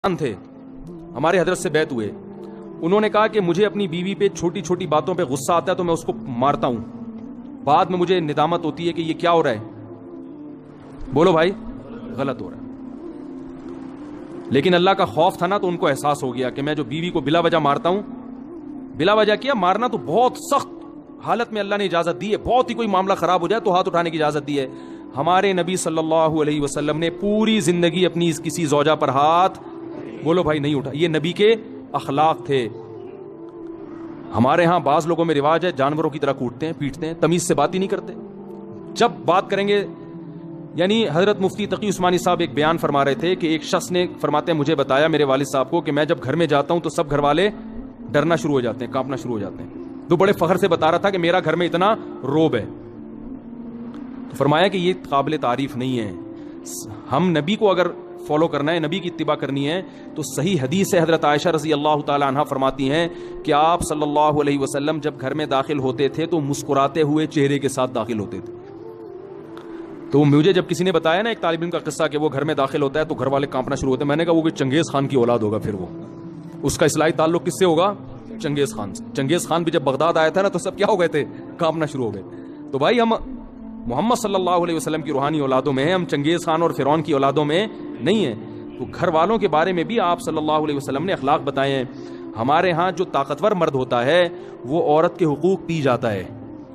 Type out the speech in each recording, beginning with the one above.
تھے, ہمارے حضرت سے بیعت ہوئے. انہوں نے کہا کہ مجھے اپنی بیوی پہ چھوٹی چھوٹی باتوں پہ غصہ آتا ہے تو میں اس کو مارتا ہوں, بعد میں مجھے ندامت ہوتی ہے کہ یہ کیا ہو رہا ہے. بولو بھائی, غلط ہو رہا ہے. لیکن اللہ کا خوف تھا نا, تو ان کو احساس ہو گیا کہ میں جو بیوی کو بلا وجہ مارتا ہوں, بلا وجہ کیا مارنا تو بہت سخت حالت میں اللہ نے اجازت دی ہے, بہت ہی کوئی معاملہ خراب ہو جائے تو ہاتھ اٹھانے کی اجازت دی ہے. ہمارے نبی صلی اللہ علیہ وسلم نے پوری زندگی اپنی کسی زوجہ پر ہاتھ, بولو بھائی, نہیں اٹھا. یہ نبی کے اخلاق تھے. ہمارے ہاں بعض لوگوں میں رواج ہے جانوروں کی طرح کوٹتے ہیں, پیٹتے ہیں, تمیز سے بات ہی نہیں کرتے. جب بات کریں گے, یعنی حضرت مفتی تقی عثمانی صاحب ایک بیان فرما رہے تھے کہ ایک شخص نے, فرماتے ہیں, مجھے بتایا میرے والد صاحب کو کہ میں جب گھر میں جاتا ہوں تو سب گھر والے ڈرنا شروع ہو جاتے ہیں, کانپنا شروع ہو جاتے ہیں. تو بڑے فخر سے بتا رہا تھا کہ میرا گھر میں اتنا روب ہے. تو فرمایا کہ یہ قابل تعریف نہیں ہے. ہم نبی کو اگر فالو کرنا ہے, نبی کی اتباع کرنی ہے, تو صحیح حدیث ہے, حضرت عائشہ رضی اللہ تعالی عنہا فرماتی ہیں کہ آپ صلی اللہ علیہ وسلم جب گھر میں داخل ہوتے تھے تو مسکراتے ہوئے چہرے کے ساتھ داخل ہوتے تھے. تو مجھے جب کسی نے بتایا نا ایک طالب علم کا قصہ کہ وہ گھر میں داخل ہوتا ہے تو گھر والے کانپنا شروع ہوتے ہیں, میں نے کہا وہ کوئی چنگیز خان کی اولاد ہوگا, پھر وہ اس کا اصلاحی تعلق کس سے ہوگا؟ چنگیز خان سے. چنگیز خان بھی جب بغداد آیا تھا نا تو سب کیا ہو گئے تھے؟ کانپنا شروع ہو گئے. تو بھائی ہم محمد صلی اللہ علیہ وسلم کی روحانی اولادوں میں ہیں, ہم چنگیز خان اور فرعون کی اولادوں میں نہیں ہیں. تو گھر والوں کے بارے میں بھی آپ صلی اللہ علیہ وسلم نے اخلاق بتائے ہیں. ہمارے ہاں جو طاقتور مرد ہوتا ہے وہ عورت کے حقوق پی جاتا ہے.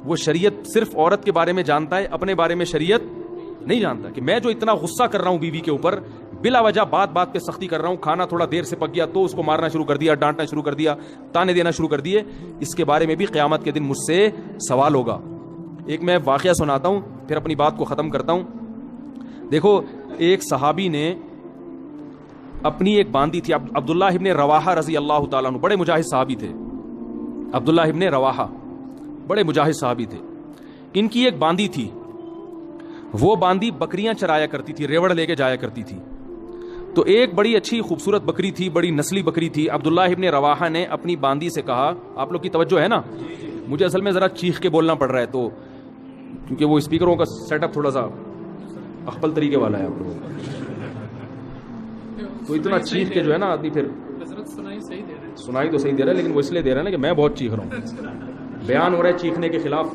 وہ شریعت صرف عورت کے بارے میں جانتا ہے, اپنے بارے میں شریعت نہیں جانتا. کہ میں جو اتنا غصہ کر رہا ہوں بیوی کے اوپر, بلا وجہ بات بات پہ سختی کر رہا ہوں, کھانا تھوڑا دیر سے پک گیا تو اس کو مارنا شروع کر دیا, ڈانٹنا شروع کر دیا, تانے دینا شروع کر دیے, اس کے بارے میں بھی قیامت کے دن مجھ سے سوال ہوگا. ایک میں واقعہ سناتا ہوں پھر اپنی بات کو ختم کرتا ہوں. دیکھو, ایک صحابی نے اپنی ایک باندی تھی, عبداللہ ابن رواحہ رضی اللہ تعالیٰ عنہ, بڑے مجاہد صحابی تھے. عبداللہ ابن رواحہ بڑے مجاہد صحابی تھے. ان کی ایک باندی تھی, وہ باندی بکریاں چرایا کرتی تھی, ریوڑ لے کے جایا کرتی تھی. تو ایک بڑی اچھی خوبصورت بکری تھی, بڑی نسلی بکری تھی. عبداللہ ابن رواحہ نے اپنی باندی سے کہا, آپ لوگ کی توجہ ہے نا, مجھے اصل میں ذرا چیخ کے بولنا پڑ رہا ہے تو کیونکہ وہ اسپیکروں کا سیٹ اپ تھوڑا سا اخپل طریقے والا ہے آپ لوگوں کا, تو اتنا چیخ کے جو ہے نا آدمی پھر سنائی تو صحیح دے رہا ہے, لیکن وہ اس لیے دے رہا ہے نا کہ میں بہت چیخ رہا ہوں. بیان ہو رہا ہے چیخنے کے خلاف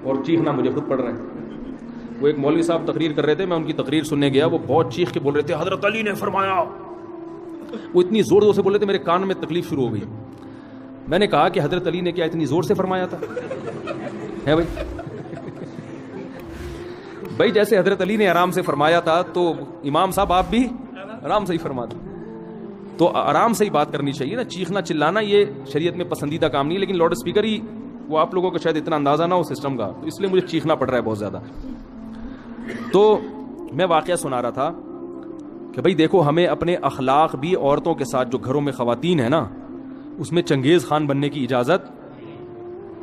اور چیخنا مجھے خود پڑ رہا ہے. وہ ایک مولوی صاحب تقریر کر رہے تھے, میں ان کی تقریر سننے گیا, وہ بہت چیخ کے بول رہے تھے حضرت علی نے فرمایا. وہ اتنی زور زور سے بول رہے تھے میرے کان میں تکلیف شروع ہو گئی. میں نے کہا کہ حضرت علی نے کیا اتنی زور سے فرمایا تھا؟ ہے بھائی جیسے حضرت علی نے آرام سے فرمایا تھا تو امام صاحب آپ بھی آرام سے ہی فرماتے. تو آرام سے ہی بات کرنی چاہیے نا. چیخنا چلانا یہ شریعت میں پسندیدہ کام نہیں, لیکن لاؤڈ اسپیکر ہی وہ آپ لوگوں کو شاید اتنا اندازہ نہ ہو سسٹم کا, تو اس لیے مجھے چیخنا پڑ رہا ہے بہت زیادہ. تو میں واقعہ سنا رہا تھا کہ بھائی دیکھو, ہمیں اپنے اخلاق بھی عورتوں کے ساتھ, جو گھروں میں خواتین ہیں نا, اس میں چنگیز خان بننے کی اجازت.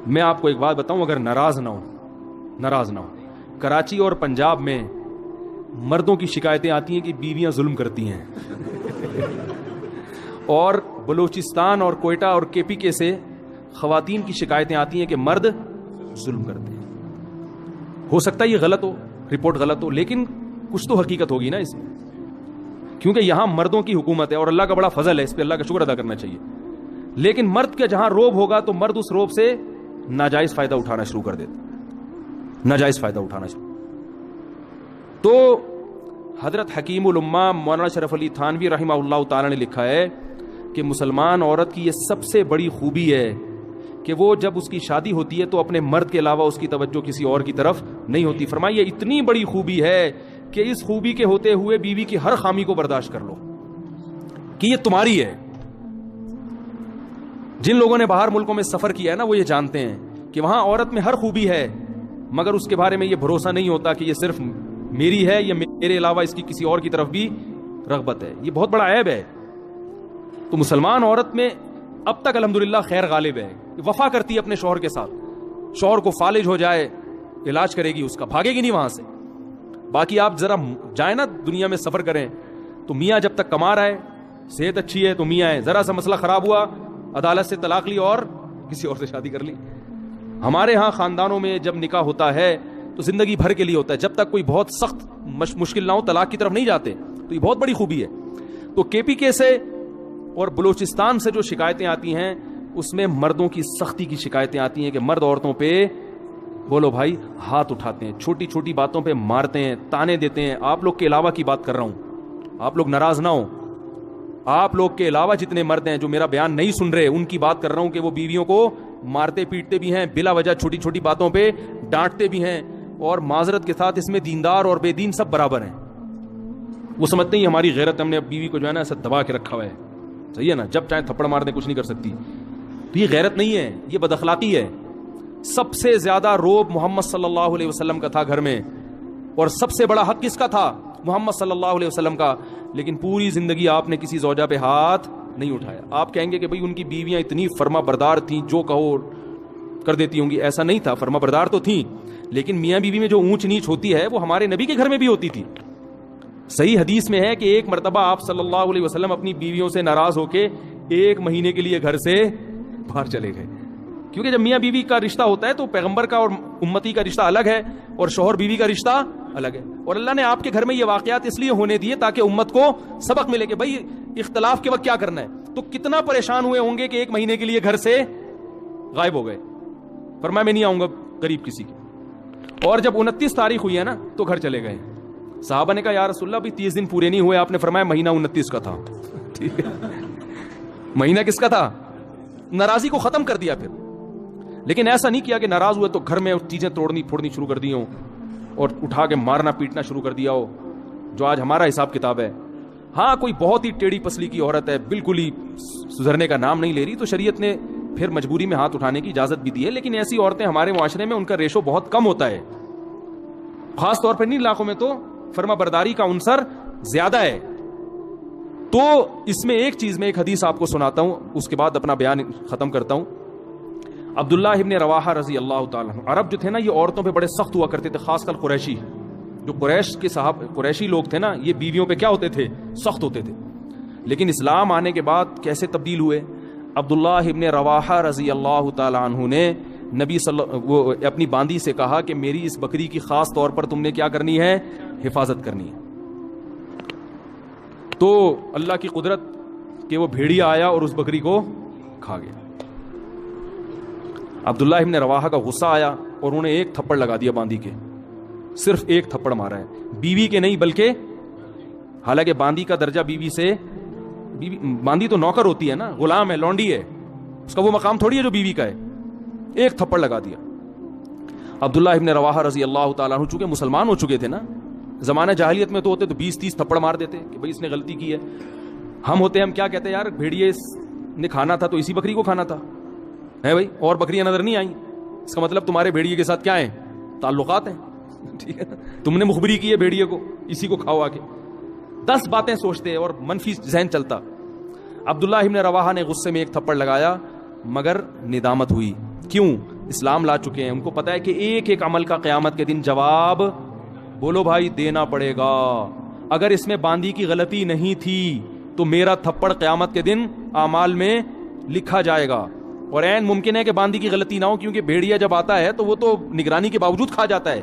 میں آپ کو ایک بات بتاؤں, اگر ناراض نہ ہو, کراچی اور پنجاب میں مردوں کی شکایتیں آتی ہیں کہ بیویاں ظلم کرتی ہیں, اور بلوچستان اور کوئٹہ اور کے پی کے سے خواتین کی شکایتیں آتی ہیں کہ مرد ظلم کرتے ہیں. ہو سکتا ہے یہ غلط ہو, رپورٹ غلط ہو, لیکن کچھ تو حقیقت ہوگی نا اس میں, کیونکہ یہاں مردوں کی حکومت ہے اور اللہ کا بڑا فضل ہے, اس پہ اللہ کا شکر ادا کرنا چاہیے. لیکن مرد کا جہاں روب ہوگا تو مرد اس روب سے ناجائز فائدہ اٹھانا شروع کر دیتا, ناجائز فائدہ اٹھانا شروع. تو حضرت حکیم الامہ مولانا شرف علی تھانوی رحمہ اللہ تعالی نے لکھا ہے کہ مسلمان عورت کی یہ سب سے بڑی خوبی ہے کہ وہ جب اس کی شادی ہوتی ہے تو اپنے مرد کے علاوہ اس کی توجہ کسی اور کی طرف نہیں ہوتی. فرمایا یہ اتنی بڑی خوبی ہے کہ اس خوبی کے ہوتے ہوئے بیوی کی ہر خامی کو برداشت کر لو کہ یہ تمہاری ہے. جن لوگوں نے باہر ملکوں میں سفر کیا ہے نا, وہ یہ جانتے ہیں کہ وہاں عورت میں ہر خوبی ہے, مگر اس کے بارے میں یہ بھروسہ نہیں ہوتا کہ یہ صرف میری ہے یا میرے علاوہ اس کی کسی اور کی طرف بھی رغبت ہے. یہ بہت بڑا عیب ہے. تو مسلمان عورت میں اب تک الحمدللہ خیر غالب ہے, وفا کرتی ہے اپنے شوہر کے ساتھ. شوہر کو فالج ہو جائے علاج کرے گی اس کا, بھاگے گی نہیں وہاں سے. باقی آپ ذرا جائیں نا دنیا میں سفر کریں تو میاں جب تک کما رہا ہے, صحت اچھی ہے تو میاں ہے, ذرا سا مسئلہ خراب ہوا عدالت سے طلاق لی اور کسی اور سے شادی کر لی. ہمارے ہاں خاندانوں میں جب نکاح ہوتا ہے تو زندگی بھر کے لیے ہوتا ہے, جب تک کوئی بہت سخت مشکل نہ ہو طلاق کی طرف نہیں جاتے. تو یہ بہت بڑی خوبی ہے. تو KPK سے اور بلوچستان سے جو شکایتیں آتی ہیں اس میں مردوں کی سختی کی شکایتیں آتی ہیں کہ مرد عورتوں پہ بولو بھائی ہاتھ اٹھاتے ہیں, چھوٹی چھوٹی باتوں پہ مارتے ہیں, تانے دیتے ہیں. آپ لوگ کے علاوہ کی بات کر رہا ہوں, آپ لوگ ناراض نہ ہو. آپ لوگ کے علاوہ جتنے مرد ہیں جو میرا بیان نہیں سن رہے ان کی بات کر رہا ہوں کہ وہ بیویوں کو مارتے پیٹتے بھی ہیں, بلا وجہ چھوٹی چھوٹی باتوں پہ ڈانٹتے بھی ہیں, اور معذرت کے ساتھ اس میں دیندار اور بے دین سب برابر ہیں. وہ سمجھتے ہیں ہماری غیرت, ہم نے بیوی کو جو ہے نا ایسا دبا کے رکھا ہوا ہے, صحیح ہے نا, جب چاہے تھپڑ مار دیں کچھ نہیں کر سکتی. تو یہ غیرت نہیں ہے, یہ بد اخلاقی ہے. سب سے زیادہ روب محمد صلی اللہ علیہ وسلم کا تھا گھر میں, اور سب سے بڑا حق کس کا تھا؟ محمد صلی اللہ علیہ وسلم کا. لیکن پوری زندگی آپ نے کسی زوجہ پہ ہاتھ نہیں اٹھایا. آپ کہیں گے کہ بھئی ان کی بیویاں اتنی فرما بردار تھیں, جو کہو کر دیتی ہوں گی. ایسا نہیں تھا, فرما بردار تو تھیں, لیکن میاں بیوی میں جو اونچ نیچ ہوتی ہے وہ ہمارے نبی کے گھر میں بھی ہوتی تھی. صحیح حدیث میں ہے کہ ایک مرتبہ آپ صلی اللہ علیہ وسلم اپنی بیویوں سے ناراض ہو کے 1 مہینے کے لیے گھر سے باہر چلے گئے. کیونکہ جب میاں بیوی کا رشتہ ہوتا ہے تو پیغمبر کا اور امتی کا رشتہ الگ ہے, اور شوہر بیوی کا رشتہ الگ ہے. اور اللہ نے آپ کے گھر میں یہ واقعات اس لیے ہونے دیے تاکہ امت کو سبق ملے کہ بھائی اختلاف کے وقت کیا کرنا ہے. تو کتنا پریشان ہوئے ہوں گے کہ 1 مہینے کے لیے گھر سے غائب ہو گئے, فرمایا میں نہیں آؤں گا قریب کسی کے. اور جب 29 تاریخ ہوئی ہے نا تو گھر چلے گئے. صحابہ نے کہا یا رسول اللہ بھی 30 دن پورے نہیں ہوئے. آپ نے فرمایا مہینہ 29 کا تھا. ٹھیک ہے, مہینہ کس کا تھا؟ ناراضی کو ختم کر دیا. پھر لیکن ایسا نہیں کیا کہ ناراض ہوئے تو گھر میں چیزیں توڑنی پھوڑنی شروع کر دی ہوں اور اٹھا کے مارنا پیٹنا شروع کر دیا ہو, جو آج ہمارا حساب کتاب ہے. ہاں کوئی بہت ہی ٹیڑھی پسلی کی عورت ہے, بالکل ہی سدھرنے کا نام نہیں لے رہی, تو شریعت نے پھر مجبوری میں ہاتھ اٹھانے کی اجازت بھی دی ہے. لیکن ایسی عورتیں ہمارے معاشرے میں ان کا ریشو بہت کم ہوتا ہے, خاص طور پر ان علاقوں میں تو فرما برداری کا عنصر زیادہ ہے. تو اس میں ایک چیز میں ایک حدیث آپ کو سناتا ہوں, اس کے بعد اپنا بیان ختم کرتا ہوں. عبداللہ ابن رواحہ رضی اللہ تعالیٰ عنہ, عرب جو تھے نا یہ عورتوں پہ بڑے سخت ہوا کرتے تھے, خاص کر قریشی. جو قریشی لوگ تھے نا یہ بیویوں پہ کیا ہوتے تھے؟ سخت ہوتے تھے. لیکن اسلام آنے کے بعد کیسے تبدیل ہوئے؟ عبداللہ ابن رواحہ رضی اللہ تعالیٰ عنہ نے وہ اپنی باندی سے کہا کہ میری اس بکری کی خاص طور پر تم نے کیا کرنی ہے؟ حفاظت کرنی ہے. تو اللہ کی قدرت کہ وہ بھیڑیا آیا اور اس بکری کو کھا گیا. عبداللہ ابن رواحہ کا غصہ آیا اور انہوں نے 1 تھپڑ لگا دیا باندی کے, صرف 1 تھپڑ مارا ہے, بیوی کے نہیں بلکہ, حالانکہ باندی کا درجہ بیوی سے, باندی تو نوکر ہوتی ہے نا, غلام ہے, لونڈی ہے, اس کا وہ مقام تھوڑی ہے جو بیوی کا ہے. 1 تھپڑ لگا دیا. عبداللہ ابن رواحہ رضی اللہ تعالیٰ عنہ چونکہ مسلمان ہو چکے تھے نا, زمانہ جاہلیت میں تو ہوتے تو 20-30 تھپڑ مار دیتے کہ بھئی اس نے غلطی کی ہے. ہم ہوتے ہم کیا کہتے ہیں, یار بھیڑیے نے کھانا تھا تو اسی بکری کو کھانا تھا ہے بھائی, اور بکریاں نظر نہیں آئیں, اس کا مطلب تمہارے بھیڑیے کے ساتھ کیا ہیں؟ تعلقات ہیں. ٹھیک ہے, تم نے مخبری کی ہے بھیڑیے کو, اسی کو کھاؤ آ کے. 10 باتیں سوچتے اور منفی ذہن چلتا. عبداللہ ابن رواحہ نے غصے میں 1 تھپڑ لگایا, مگر ندامت ہوئی. کیوں؟ اسلام لا چکے ہیں, ان کو پتا ہے کہ ایک ایک عمل کا قیامت کے دن جواب بولو بھائی دینا پڑے گا. اگر اس میں باندی کی غلطی نہیں تھی تو میرا تھپڑ قیامت کے دن اعمال میں لکھا جائے گا, اور عین ممکن ہے کہ باندی کی غلطی نہ ہو, کیونکہ بھیڑیا جب آتا ہے تو وہ تو نگرانی کے باوجود کھا جاتا ہے.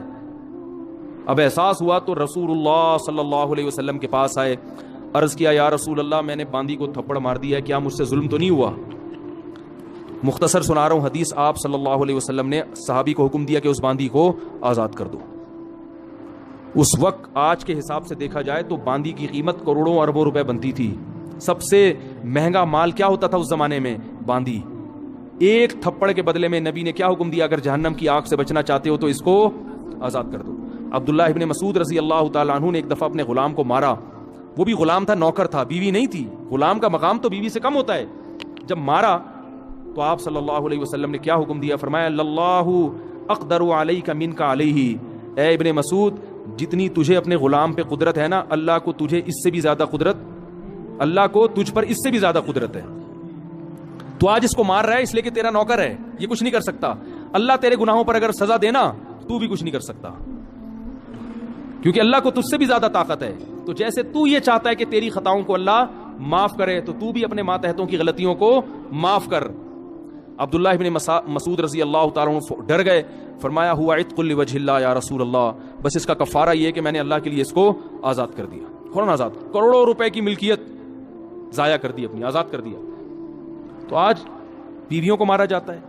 اب احساس ہوا تو رسول اللہ صلی اللہ علیہ وسلم کے پاس آئے, عرض کیا یا رسول اللہ میں نے باندی کو تھپڑ مار دیا, کیا مجھ سے ظلم تو نہیں ہوا؟ مختصر سنا رہا ہوں حدیث. آپ صلی اللہ علیہ وسلم نے صحابی کو حکم دیا کہ اس باندی کو آزاد کر دو. اس وقت آج کے حساب سے دیکھا جائے تو باندی کی قیمت کروڑوں اربوں روپے بنتی تھی. سب سے مہنگا مال کیا ہوتا تھا اس زمانے میں؟ باندی. 1 تھپڑ کے بدلے میں نبی نے کیا حکم دیا؟ اگر جہنم کی آگ سے بچنا چاہتے ہو تو اس کو آزاد کر دو. عبداللہ ابن مسعود رضی اللہ تعالیٰ عنہ نے ایک دفعہ اپنے غلام کو مارا. وہ بھی غلام تھا, نوکر تھا, بیوی نہیں تھی. غلام کا مقام تو بیوی سے کم ہوتا ہے. جب مارا تو آپ صلی اللہ علیہ وسلم نے کیا حکم دیا؟ فرمایا اللہ اقدر علیک منک علیہ, اے ابن مسعود جتنی تجھے اپنے غلام پہ قدرت ہے نا, اللہ کو تجھے اس سے بھی زیادہ قدرت, اللہ کو تجھ پر اس سے بھی زیادہ قدرت ہے. تو آج اس کو مار رہا ہے اس لیے کہ تیرا نوکر ہے, یہ کچھ نہیں کر سکتا. اللہ تیرے گناہوں پر اگر سزا دینا تو بھی کچھ نہیں کر سکتا, کیونکہ اللہ کو تجھ سے بھی زیادہ طاقت ہے. تو جیسے تو یہ چاہتا ہے کہ تیری خطاؤں کو اللہ معاف کرے تو تو بھی اپنے ماتحتوں کی غلطیوں کو معاف کر. عبداللہ ابن مسعود رضی اللہ تعالیٰ عنہ ڈر گئے, فرمایا ہوا عتق لوجہ اللہ یا رسول اللہ, بس اس کا کفارہ یہ کہ میں نے اللہ کے لیے اس کو آزاد کر دیا. فوراً آزاد. کروڑوں روپے کی ملکیت ضائع کر دی اپنی، آزاد کر دیا. تو آج بیویوں کو مارا جاتا ہے،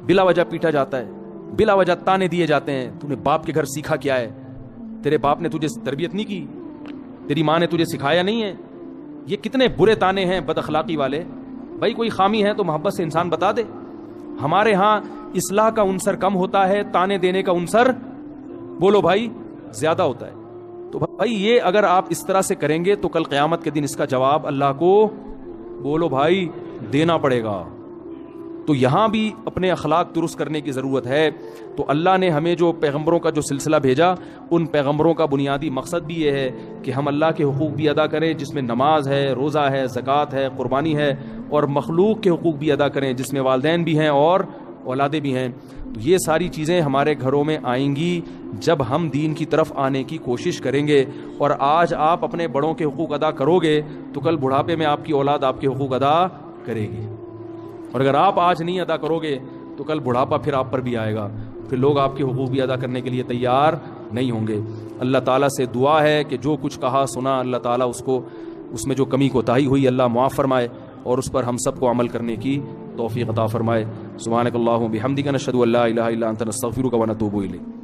بلا وجہ پیٹا جاتا ہے، بلا وجہ تانے دیے جاتے ہیں. تو نے باپ کے گھر سیکھا کیا ہے؟ تیرے باپ نے تجھے تربیت نہیں کی، تیری ماں نے تجھے سکھایا نہیں ہے. یہ کتنے برے تانے ہیں بد اخلاقی والے. بھائی کوئی خامی ہے تو محبت سے انسان بتا دے. ہمارے ہاں اصلاح کا عنصر کم ہوتا ہے، تانے دینے کا عنصر بولو بھائی زیادہ ہوتا ہے. تو بھائی یہ اگر آپ اس طرح سے کریں گے تو کل قیامت کے دن اس کا جواب اللہ کو بولو بھائی دینا پڑے گا. تو یہاں بھی اپنے اخلاق درست کرنے کی ضرورت ہے. تو اللہ نے ہمیں جو پیغمبروں کا جو سلسلہ بھیجا، ان پیغمبروں کا بنیادی مقصد بھی یہ ہے کہ ہم اللہ کے حقوق بھی ادا کریں، جس میں نماز ہے، روزہ ہے، زکوٰۃ ہے، قربانی ہے، اور مخلوق کے حقوق بھی ادا کریں جس میں والدین بھی ہیں اور اولادیں بھی ہیں. تو یہ ساری چیزیں ہمارے گھروں میں آئیں گی جب ہم دین کی طرف آنے کی کوشش کریں گے. اور آج آپ اپنے بڑوں کے حقوق ادا کرو گے تو کل بڑھاپے میں آپ کی اولاد آپ کے حقوق ادا کرے گی. اور اگر آپ آج نہیں ادا کرو گے تو کل بڑھاپا پھر آپ پر بھی آئے گا، پھر لوگ آپ کے حقوق بھی ادا کرنے کے لیے تیار نہیں ہوں گے. اللہ تعالیٰ سے دعا ہے کہ جو کچھ کہا سنا اللہ تعالیٰ اس میں جو کمی کوتاہی ہوئی اللہ معاف فرمائے، اور اس پر ہم سب کو عمل کرنے کی توفیق عطا فرمائے. سبحانک اللہم بحمدک نشہد ان لا الہ الا انت نستغفرک ونتوب الیک.